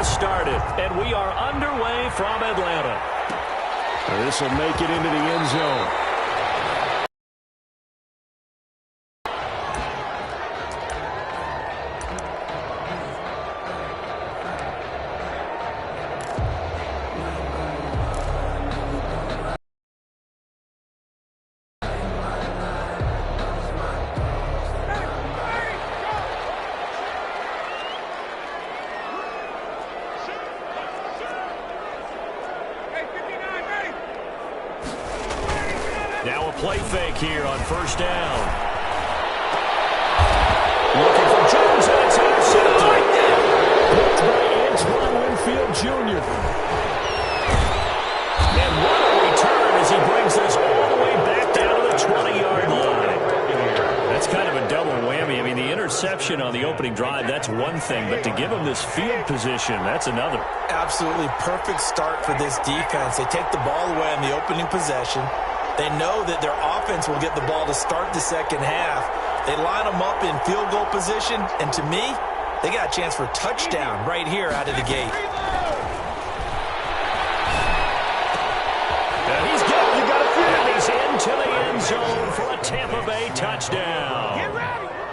has started, and we are underway from Atlanta. This will make it into the end zone. Now a play fake here on first down. Looking for Jones, and it's intercepted. Picked by Antoine Winfield Jr. And what a return as he brings this all the way back down to the 20-yard line. That's kind of a double whammy. I mean, the interception on the opening drive, that's one thing, but to give him this field position, that's another. Absolutely perfect start for this defense. They take the ball away on the opening possession. They know that their offense will get the ball to start the second half. They line them up in field goal position, and to me, they got a chance for a touchdown right here out of the gate. And he's got it. And he's into the end zone for a Tampa Bay touchdown.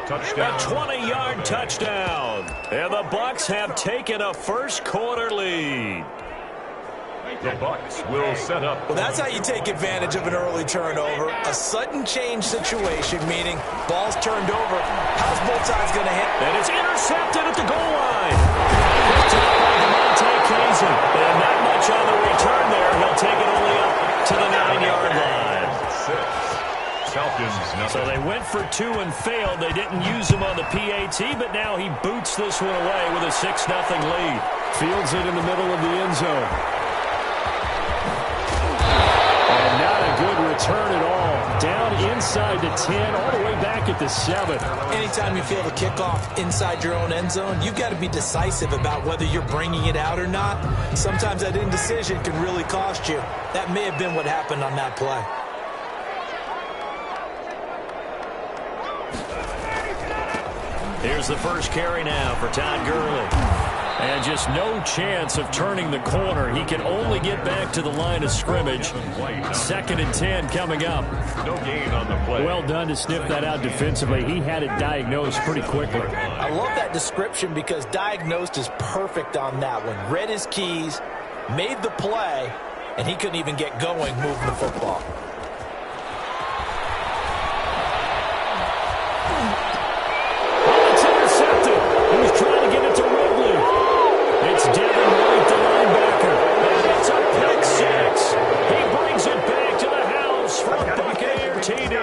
A 20-yard touchdown. And the Bucs have taken a first-quarter lead. The Bucs will set up. Well, that's how you take advantage of an early turnover. A sudden change situation, meaning ball's turned over. How's both sides going to hit? And it's intercepted at the goal line. Picked up by Demonte Kazin. And not much on the return there. He'll take it only up to the 9-yard line. So they went for two and failed. They didn't use him on the PAT, but now he boots this one away with a 6-0 lead. Fields it in the middle of the end zone. Good return at all. Down inside the 10, all the way back at the 7. Anytime you feel the kickoff inside your own end zone, you've got to be decisive about whether you're bringing it out or not. Sometimes that indecision can really cost you. That may have been what happened on that play. Here's the first carry now for Todd Gurley. And just no chance of turning the corner. He can only get back to the line of scrimmage. 2nd and 10 coming up. No gain on the play. Well done to sniff that out defensively. He had it diagnosed pretty quickly. I love that description because diagnosed is perfect on that one. Read his keys, made the play, and he couldn't even get going moving the football. It's intercepted. He's trying to get it to Ridley. It's Devin White, the linebacker. And it's a pick six. He brings it back to the house for a Buccaneer TD.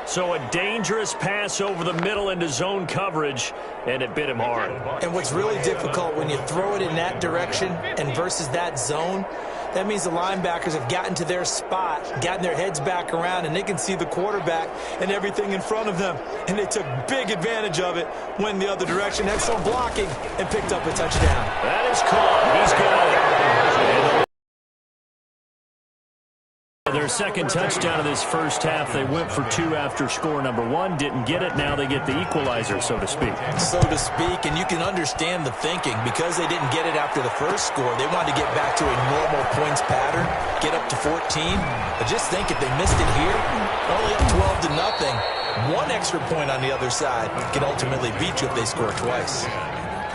So a dangerous pass over the middle into zone coverage, and it bit him hard. And what's really difficult when you throw it in that direction and versus that zone, that means the linebackers have gotten to their spot, gotten their heads back around, and they can see the quarterback and everything in front of them. And they took big advantage of it, went the other direction, had some blocking, and picked up a touchdown. That is caught. He's got it. Their second touchdown of this first half. They went for two after score number one. Didn't get it. Now they get the equalizer, so to speak. So to speak, and you can understand the thinking. Because they didn't get it after the first score, they wanted to get back to a normal points pattern, get up to 14. But just think, if they missed it here, only up 12-0. One extra point on the other side can ultimately beat you if they score twice.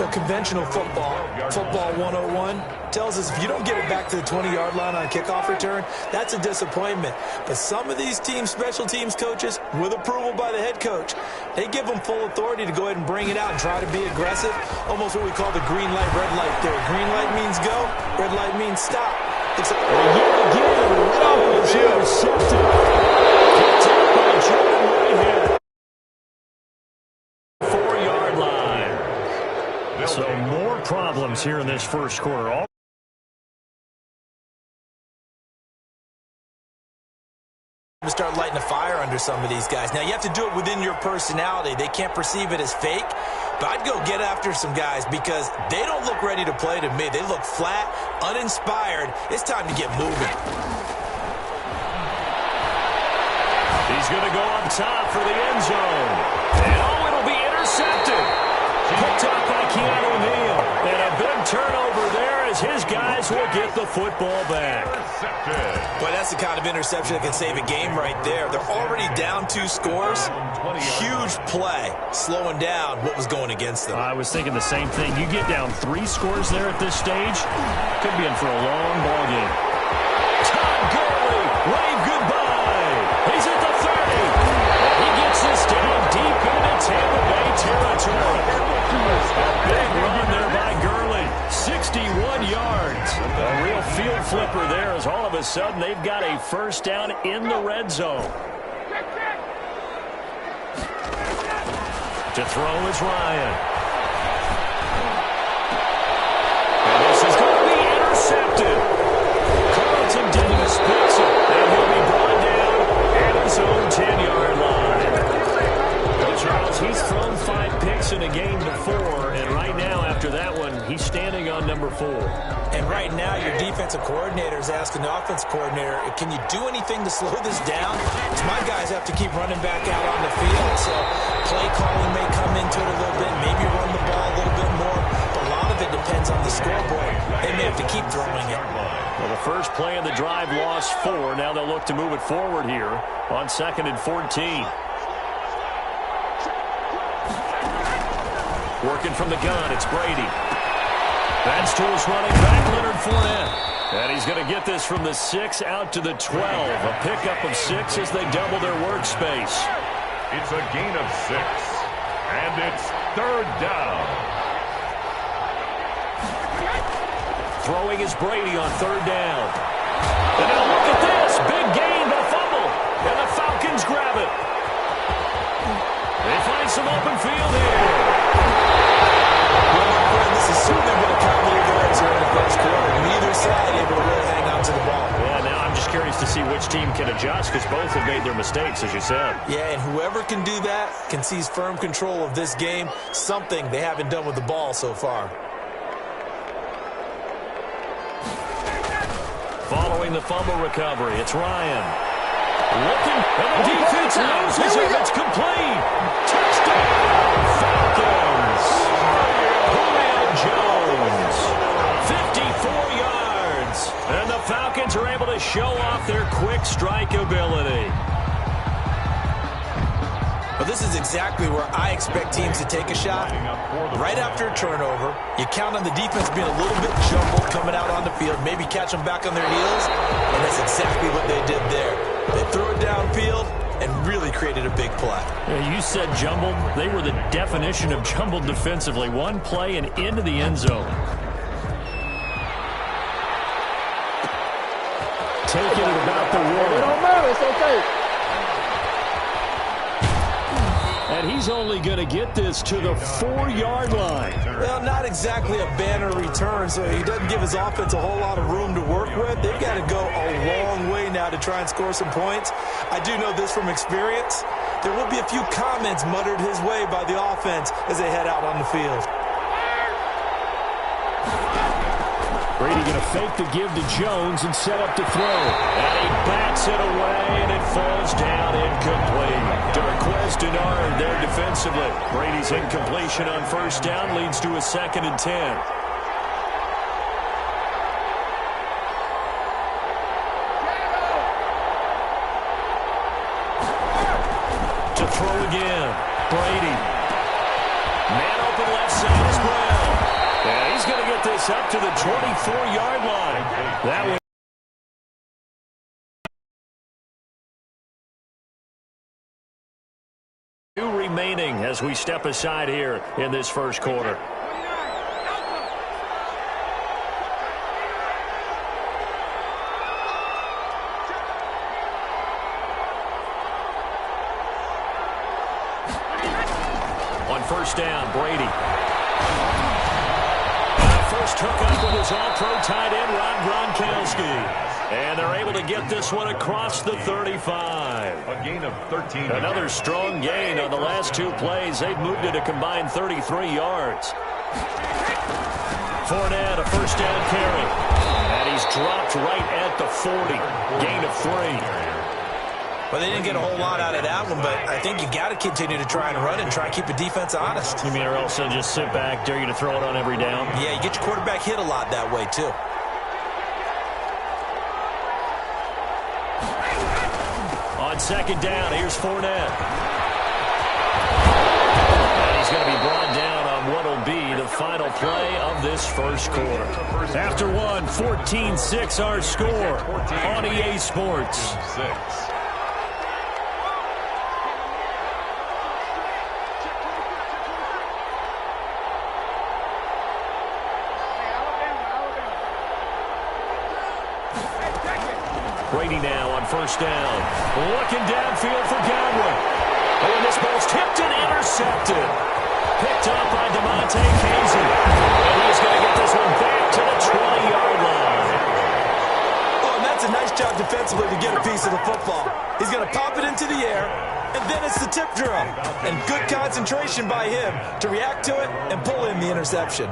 Well, conventional football 101, tells us if you don't get it back to the 20-yard line on a kickoff return, that's a disappointment. But some of these teams, special teams coaches, with approval by the head coach, they give them full authority to go ahead and bring it out and try to be aggressive, almost what we call the green light, red light theory. Green light means go, red light means stop. Except yet again, Rob is intercepted. Picked up by Jordan Whitehead. 4-yard line. So more problems here in this first quarter. Start lighting a fire under some of these guys. Now, you have to do it within your personality. They can't perceive it as fake, but I'd go get after some guys because they don't look ready to play to me. They look flat, uninspired. It's time to get moving. He's going to go up top for the end zone. And it'll be intercepted. Picked up will get the football back. Boy, that's the kind of interception that can save a game right there. They're already down 2 scores. Huge play, slowing down what was going against them. I was thinking the same thing. You get down 3 scores there at this stage, could be in for a long ball game. Todd Gurley, wave goodbye. He's at the 30. And he gets this down deep into Tampa Bay territory. A big run there by Gurley. 61 yards. A real field flipper there as all of a sudden they've got a first down in the red zone. To throw is Ryan. And this is going to be intercepted. Carlton Davis picks it, and he'll be brought down at his own 10-yard line. Well, Charles, he's thrown 5 picks in a game before, and right now, after that one, he's standing on number 4. And right now, your defensive coordinator is asking the offense coordinator, can you do anything to slow this down? Because my guys have to keep running back out on the field, so play calling may come into it a little bit, maybe run the ball a little bit more, but a lot of it depends on the scoreboard. They may have to keep throwing it. Well, the first play of the drive lost 4. Now they'll look to move it forward here on 2nd and 14. Working from the gun, it's Brady. That's to his running back, Leonard Fournette. And he's going to get this from the 6 out to the 12. A pickup of 6 as they double their workspace. It's a gain of 6. And it's 3rd down. Throwing is Brady on 3rd down. And now look at this. Big gain, but a fumble. And the Falcons grab it. They find some open field here. This is certainly going to count a little bit in the first quarter. Neither side able to really hang on to the ball. Yeah, now I'm just curious to see which team can adjust because both have made their mistakes, as you said. Yeah, and whoever can do that can seize firm control of this game, something they haven't done with the ball so far. Following the fumble recovery, it's Ryan. Looking, and the defense loses it. It's complete. Touchdown, Falcons. Julio Jones, 54 yards. And the Falcons are able to show off their quick strike ability. But this is exactly where I expect teams to take a shot. Right after a turnover, you count on the defense being a little bit jumbled coming out on the field, maybe catch them back on their heels, and that's exactly what they did there. They threw it downfield and really created a big play. Yeah, you said jumbled. They were the definition of jumbled defensively. One play and into the end zone. Taking it about the 1. It don't matter. It's okay. And he's only going to get this to the 4-yard line. Well, not exactly a banner return, so he doesn't give his offense a whole lot of room to work with. They've got to go a long way now to try and score some points. I do know this from experience. There will be a few comments muttered his way by the offense as they head out on the field. Brady going to fake the give to Jones and set up to throw. And he bats it away, and it falls down incomplete. Darquez Denard there defensively. Brady's incompletion on 1st down leads to a 2nd and 10. To throw again. Brady. Man open left side is Brown. And he's going to get this up to the 24-yard line. That one. Remaining as we step aside here in this first quarter. On 1st down, Brady. First hookup with his all-pro tight end, Rob Gronkowski. And they're able to get this one across the 35. A gain of 13. Another strong gain on the last 2 plays. They've moved it a combined 33 yards. Fournette, a 1st down carry. And he's dropped right at the 40. Gain of 3. Well, they didn't get a whole lot out of that one, but I think you got to continue to try and run and try and keep the defense honest. You mean, or else they'll just sit back, dare you to throw it on every down? Yeah, you get your quarterback hit a lot that way, too. On second down, here's Fournette. And he's going to be brought down on what will be the final play of this first quarter. After one, 14-6 our score on EA Sports. Brady now on first down. Looking downfield for Godwin. Oh, and this ball's tipped and intercepted. Picked up by DeMonte Casey. And he's going to get this one back to the 20-yard line. Oh, and that's a nice job defensively to get a piece of the football. He's going to pop it into the air, and then it's the tip drill. And good concentration by him to react to it and pull in the interception.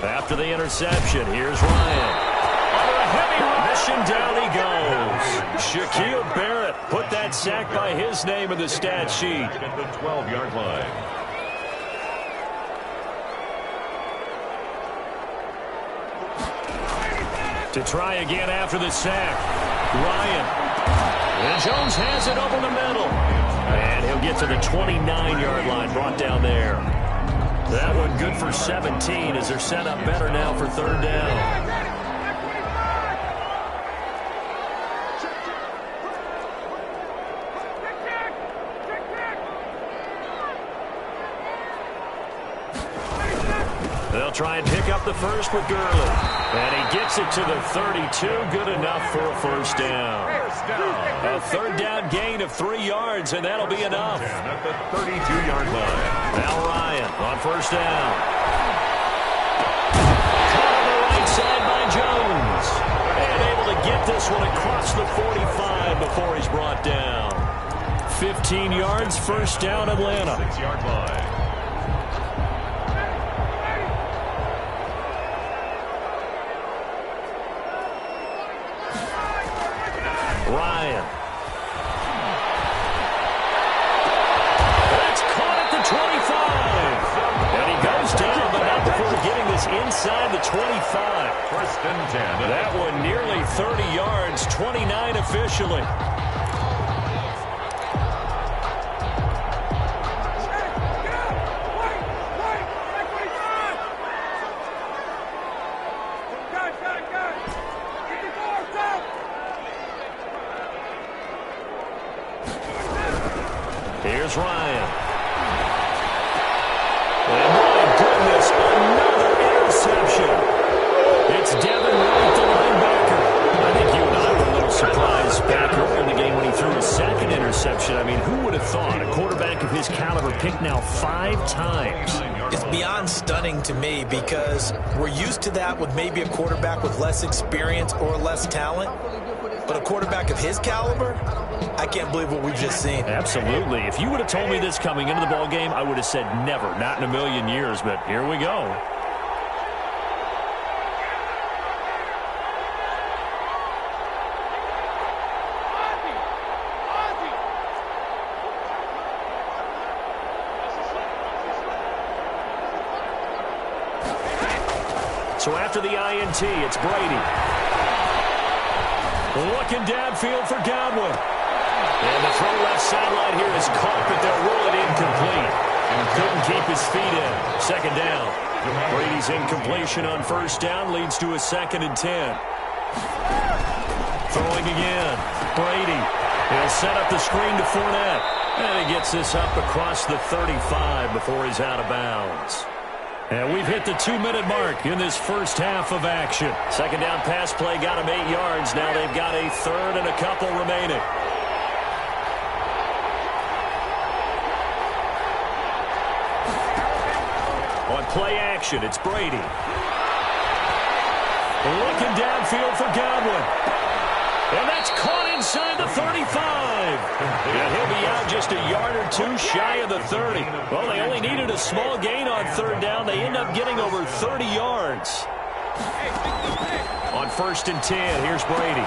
After the interception, here's Ryan. Heavy rush, and down he goes. Shaquille Barrett put that sack by his name in the stat sheet. At the 12-yard line. To try again after the sack. Ryan. And Jones has it over the middle. And he'll get to the 29-yard line, brought down there. That one good for 17 as they're set up better now for third down. They'll try and pick up the first with Gurley. And he gets it to the 32. Good enough for a first down. A third down gain of 3 yards, and that'll be enough. At the 32-yard line. Now Ryan on first down. Caught on the right side by Jones. And able to get this one across the 45 before he's brought down. 15 yards, first down Atlanta. 6-yard line. Ryan. That's caught at the 25. And he goes down, but not before getting this inside the 25. First and 10. That one nearly 30 yards, 29 officially. Here's Ryan. And my goodness, another interception. It's Devin Wright, the linebacker. I think you and I were a little surprised back earlier in the game when he threw his second interception. I mean, who would have thought a quarterback of his caliber picked now 5 times? It's beyond stunning to me because we're used to that with maybe a quarterback with less experience or less talent. But a quarterback of his caliber, I can't believe what we've just seen. Absolutely. If you would have told me this coming into the ball game, I would have said never, not in a million years. But here we go. So after the INT, it's Brady. Looking downfield for Godwin. And the throw left sideline here is caught, but they'll rule it incomplete. And couldn't keep his feet in. Second down. Brady's incompletion on first down leads to a 2nd and 10. Throwing again. Brady. He'll set up the screen to Fournette. And he gets this up across the 35 before he's out of bounds. And we've hit the 2-minute mark in this first half of action. Second down pass play got him 8 yards. Now they've got a third and a couple remaining. On play action, it's Brady. Looking downfield for Godwin. And that's caught inside the 35. And he'll be out just a yard or 2 shy of the 30. Well, they only needed a small gain on third down. They end up getting over 30 yards. On 1st and 10, here's Brady.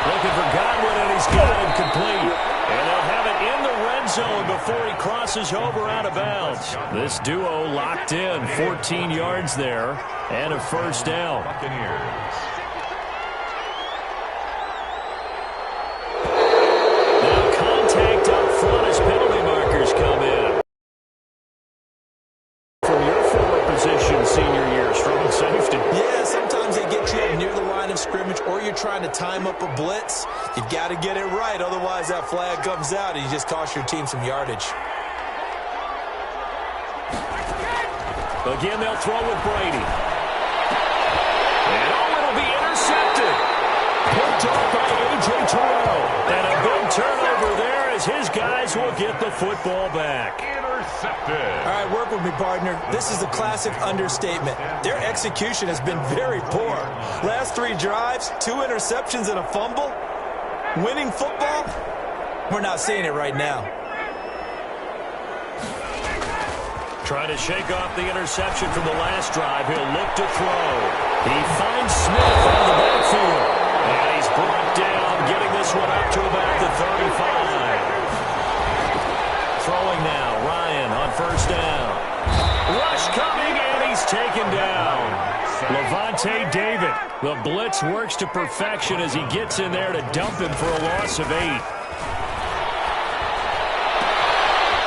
Looking for Godwin, and he's got him complete. And they'll have it in the red zone before he crosses over out of bounds. This duo locked in, 14 yards there, and a first down. Buccaneers. You've got to get it right, otherwise that flag comes out and you just cost your team some yardage. Again, they'll throw with Brady. And it'll be intercepted. Picked off by A.J. Terrell. And a big turnover there as his guys will get the football back. Intercepted. All right, work with me, partner. This is a classic understatement. Their execution has been very poor. Last 3 drives, 2 interceptions and a fumble. Winning football? We're not seeing it right now. Trying to shake off the interception from the last drive. He'll look to throw. He finds Smith out of the backfield. And he's brought down, getting this one up to about the 35. Throwing now, Ryan on first down. Rush coming, and he's taken down. Levante David. The blitz works to perfection as he gets in there to dump him for a loss of 8.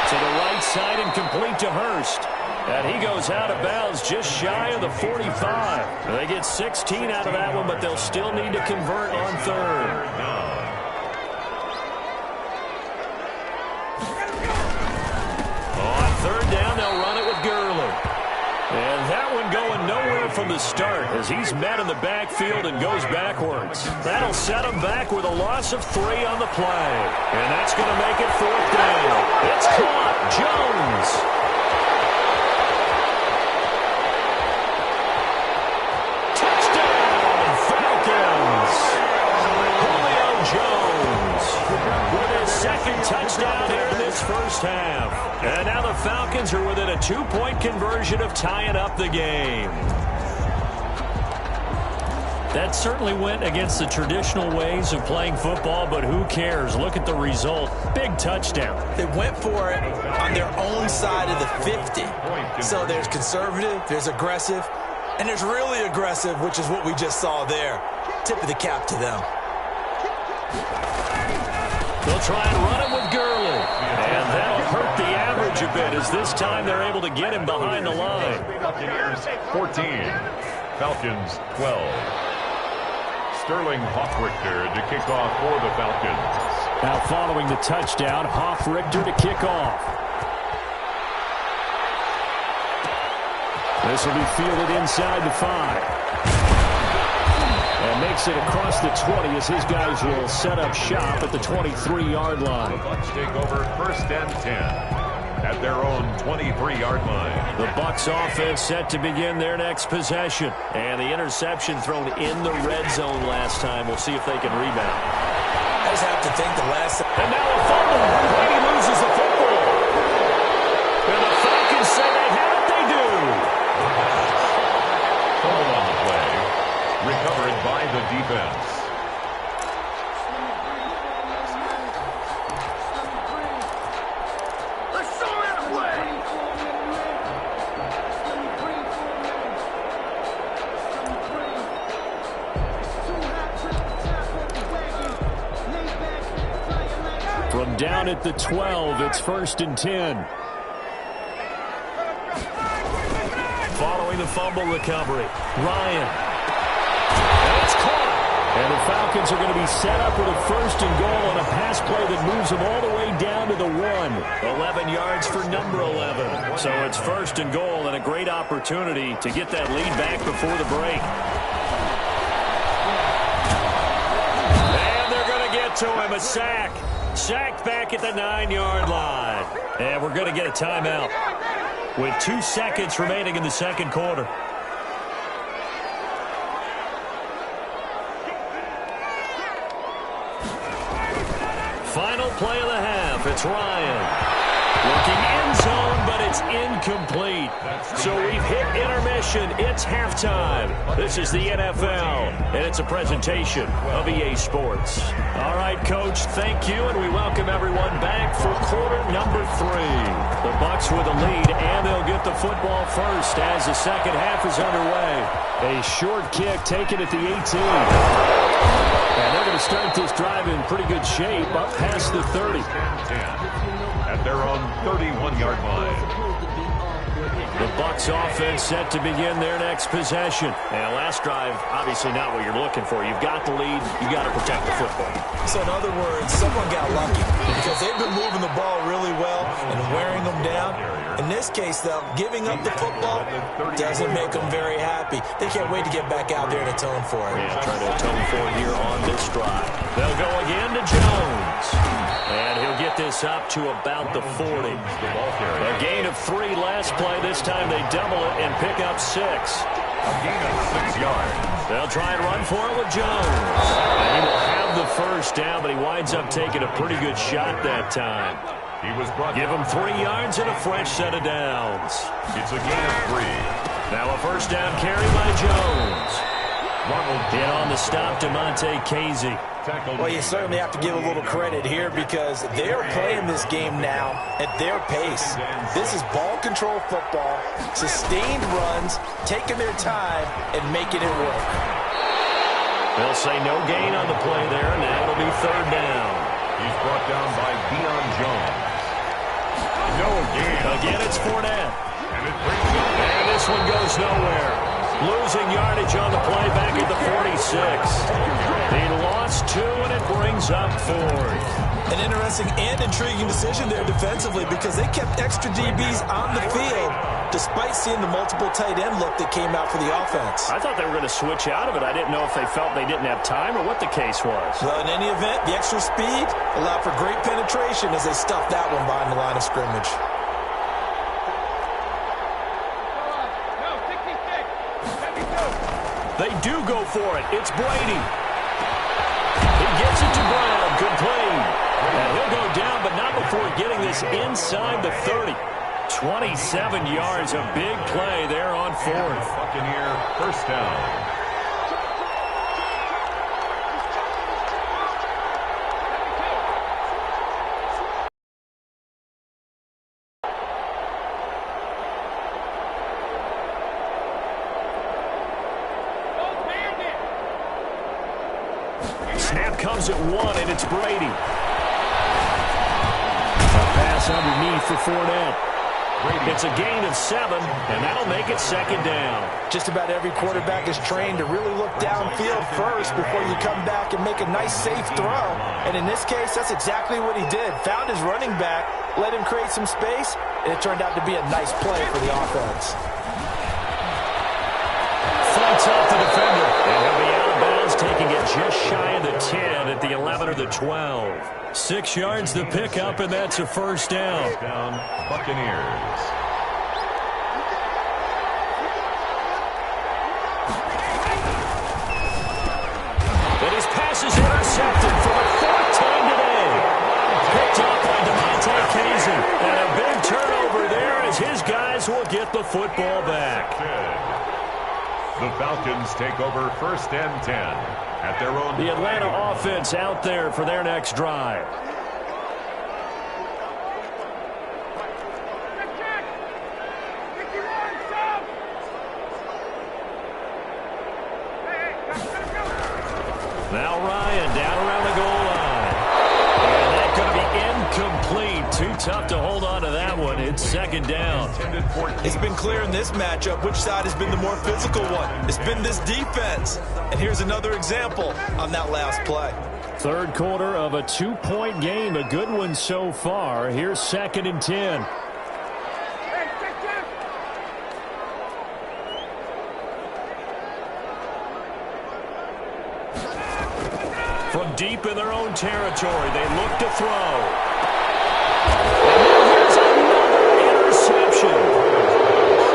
To the right side and complete to Hurst. And he goes out of bounds just shy of the 45. They get 16 out of that one, but they'll still need to convert on third. On third down, they'll run it with Gurley. And that one going nowhere from the start as he's met in the backfield and goes backwards. That'll set him back with a loss of 3 on the play. And that's going to make it 4th down. It's caught. Jones. Touchdown, Falcons. Julio Jones with his 2nd touchdown here in this first half. And now the Falcons are within a 2-point conversion of tying up the game. That certainly went against the traditional ways of playing football, but who cares? Look at the result. Big touchdown. They went for it on their own side of the 50. So there's conservative, there's aggressive, and there's really aggressive, which is what we just saw there. Tip of the cap to them. They'll try and run it with Gurley. And that'll hurt the average a bit as this time they're able to get him behind the line. Buccaneers 14, Falcons 12. Sterling Hoffrichter to kick off for the Falcons. Now following the touchdown, Hoffrichter to kick off. This will be fielded inside the 5. And makes it across the 20 as his guys will set up shop at the 23-yard line. The Bucs take over 1st and 10 at their own 23-yard line. The Bucs offense set to begin their next possession. And the interception thrown in the red zone last time. We'll see if they can rebound. I just have to think the last... And now a fumble. Brady loses the football. And the Falcons say they have it. They do. Fumble on the play. Recovered by the defense. From down at the 12, it's 1st and 10. Following the fumble recovery, Ryan. And it's caught. And the Falcons are going to be set up with a 1st and goal on a pass play that moves them all the way down to the 1. 11 yards for number 11. So it's 1st and goal and a great opportunity to get that lead back before the break. And they're going to get to him, a sack. Sacked back at the 9-yard line. And we're going to get a timeout with 2 seconds remaining in the second quarter. Final play of the half. It's Ryan. Working end zone, but it's incomplete. So we've hit intermission. It's halftime. This is the NFL, and it's a presentation of EA Sports. All right, Coach, thank you, and we welcome everyone back for quarter number 3. The Bucs with a lead, and they'll get the football first as the second half is underway. A short kick taken at the 18. And they're going to start this drive in pretty good shape up past the 30. At their own 31-yard line. The Bucs Bucs offense set to begin their next possession. And last drive, obviously not what you're looking for. You've got the lead. You've got to protect the football. So in other words, someone got lucky because they've been moving the ball really well and wearing them down. In this case, though, giving up the football doesn't make them very happy. They can't wait to get back out there and atone for it. Yeah, trying to atone for it here on this drive. They'll go again to Jones. And he'll get this up to about the 40. A gain of 3 last play. This time they double it and pick up 6. A gain of 6 yards. They'll try and run for it with Jones. And he will have the first down, but he winds up taking a pretty good shot that time. He was brought Give him 3 yards and a fresh set of downs. It's a gain of 3. Now a first down carry by Jones. Hit on the stop to Monte Casey. Well, you certainly have to give a little credit here because they're playing this game now at their pace. This is ball control football, sustained runs, taking their time, and making it work. They'll say no gain on the play there, and now it'll be 3rd down. He's brought down by Deion Jones. No gain. Again, it's Fournette. And it brings up. And this one goes nowhere. Losing yardage on the play back at the 46. He lost 2, and it brings up 4th. An interesting and intriguing decision there defensively because they kept extra DBs on the field despite seeing the multiple tight end look that came out for the offense. I thought they were going to switch out of it. I didn't know if they felt they didn't have time or what the case was. Well, in any event, the extra speed allowed for great penetration as they stuffed that one behind the line of scrimmage. They do go for it. It's Brady. He gets it to Brown. Good play. And he'll go down, but not before getting this inside the 30. 27 yards, a big play there on 4th. Buccaneer first down. Snap comes at 1, and it's Brady. A pass underneath for Fournette. It's a gain of 7, and that'll make it 2nd down. Just about every quarterback is trained to really look downfield first before you come back and make a nice, safe throw. And in this case, that's exactly what he did. Found his running back, let him create some space, and it turned out to be a nice play for the offense. Fights off the defender, and he'll be out of bounds, taking it just shy of the 10 at the 11 or the 12. 6 yards the pickup, and that's a first down. Down, Buccaneers. And his pass is intercepted for the 4th time today. Picked up by DeMonte Casey. And a big turnover there as his guys will get the football back. The Falcons take over 1st and 10 at their own. The Atlanta offense out there for their next drive. Now Ryan down around the goal line. And that's going to be incomplete. Too tough to hold on to that one. It's 2nd down. It's been clear in this matchup which side has been the more physical one. It's been this defense. And here's another example on that last play. 3rd quarter of a 2-point game. A good one so far. Here's 2nd and 10. From deep in their own territory, they look to throw. And here's another interception.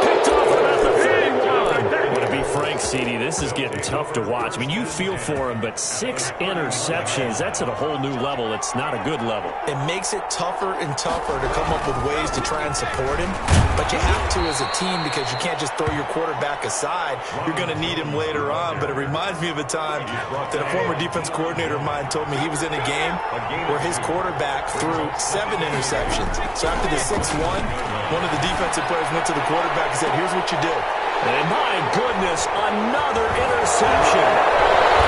Picked off at about the 31. Would it be Frank Seedy? This is getting tough to watch. I mean, you feel for him, but 6 interceptions, that's at a whole new level. It's not a good level. It makes it tougher and tougher to come up with ways to try and support him. But you have to as a team because you can't just throw your quarterback aside. You're going to need him later on. But it reminds me of a time that a former defense coordinator of mine told me he was in a game where his quarterback threw 7 interceptions. So after the 6-1, one of the defensive players went to the quarterback and said, here's what you do. And my goodness, another interception.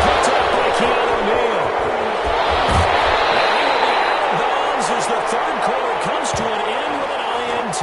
Picked up by Keanu Neal. And he will be out of bounds as the 3rd quarter comes to an end with an INT.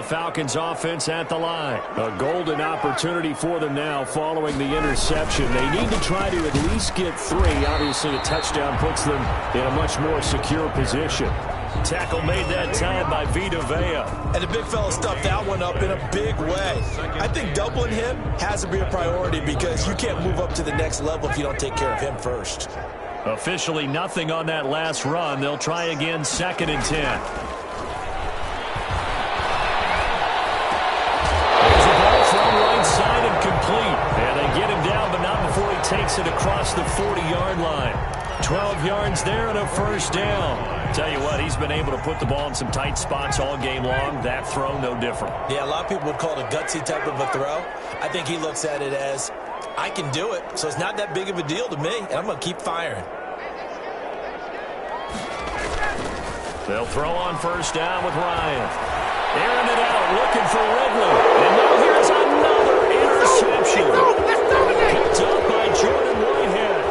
the Falcons offense at the line. A golden opportunity for them now following the interception. They need to try to at least get 3. Obviously, a touchdown puts them in a much more secure position. Tackle made that time by Vita Vea. And the big fella stuffed that one up in a big way. I think doubling him has to be a priority because you can't move up to the next level if you don't take care of him first. Officially nothing on that last run. They'll try again 2nd and 10. There's a ball from right side and complete. And they get him down, but not before he takes it across the 40-yard line. 12 yards there and a first down. Tell you what, he's been able to put the ball in some tight spots all game long. That throw, no different. Yeah, a lot of people would call it a gutsy type of a throw. I think he looks at it as, I can do it, so it's not that big of a deal to me, and I'm going to keep firing. They'll throw on first down with Ryan. Airing it out, looking for Ridley. And now here's another interception. Picked up by Jordan Whitehead.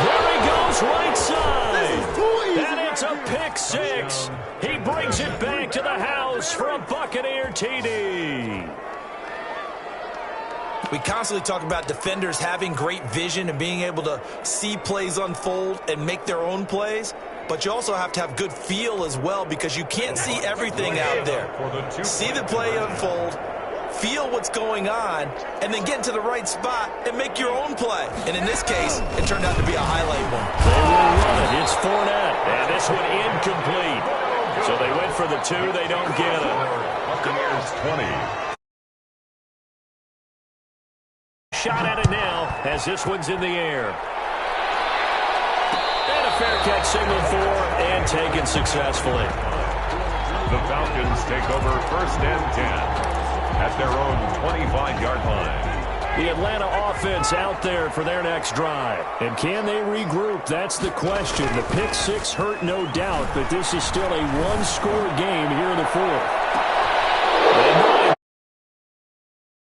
There he goes, right side. And it's a pick 6. He brings it back to the house for a Buccaneer TD. We constantly talk about defenders having great vision and being able to see plays unfold and make their own plays, but you also have to have good feel as well because you can't see everything out there. See the play unfold, feel what's going on, and then get into the right spot and make your own play. And in this case, it turned out to be a highlight one. They will run it. It's Fournette, and this one incomplete. So they went for the 2. They don't get it. Buccaneers 20. Shot at it now as this one's in the air. And a fair catch signal for and taken successfully. The Falcons take over 1st and 10 at their own 25-yard line. The Atlanta offense out there for their next drive. And can they regroup? That's the question. The pick 6 hurt, no doubt, but this is still a one-score game here in the 4th.